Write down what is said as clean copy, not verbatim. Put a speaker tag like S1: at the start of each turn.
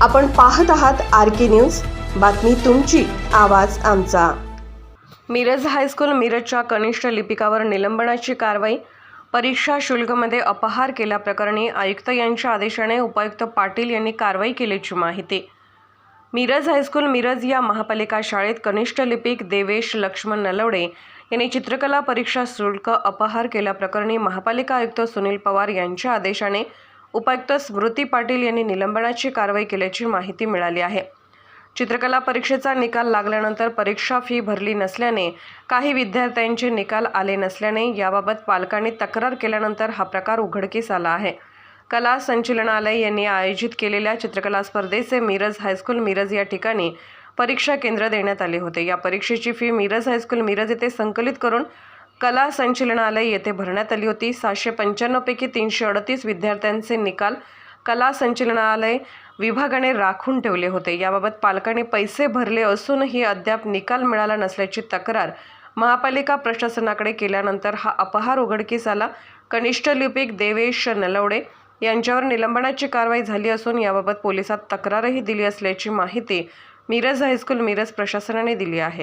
S1: आपण पाहत आहात RK न्यूज, बातमी तुमची, आवाज आमचा। मिरज हायस्कूल मिरजच्या कनिष्ठ लिपिकावर निलंबनाची कारवाई। परीक्षा शुल्कमध्ये अपहार केल्याप्रकरणी आयुक्त यांच्या आदेशाने उपायुक्त पाटील यांनी कारवाई केल्याची माहिती। मिरज हायस्कूल मिरज या महापालिका शाळेत कनिष्ठ लिपिक देवेश लक्ष्मण नलवडे यांनी चित्रकला परीक्षा शुल्क अपहार केल्याप्रकरणी महापालिका आयुक्त सुनील पवार यांच्या आदेशाने उपायुक्त स्मृती पाटील यांनी निलंबनाची कारवाई केल्याची माहिती मिळाली आहे। चित्रकला परीक्षेचा निकाल लागल्यानंतर परीक्षा फी भरली नसल्याने काही विद्यार्थ्यांचे निकाल आले नसल्याने याबाबत पालकांनी तक्रार केल्यानंतर हा प्रकार उघडकीस आला आहे। कला संचालनालय यांनी आयोजित केलेल्या चित्रकला स्पर्धेचे मिरज हायस्कूल मिरज या ठिकाणी परीक्षा केंद्र देण्यात आले होते। या परीक्षेची फी मिरज हायस्कूल मिरज येथे संकलित करून कला संचालनालय येथे भरण्यात आली होती। 795 पैकी 338 विद्यार्थ्यांचे निकाल कला संचालनालय विभागाने राखून ठेवले होते। याबाबत पालकांनी पैसे भरले असूनही अद्याप निकाल मिळाला नसल्याची तक्रार महापालिका प्रशासनाकडे केल्यानंतर हा अपहार उघडकीस आला। कनिष्ठ लिपिक देवेश नलवडे यांच्यावर निलंबनाची कारवाई झाली असून याबाबत पोलिसात तक्रारही दिली असल्याची माहिती मिरज हायस्कूल मिरज प्रशासनाने दिली आहे।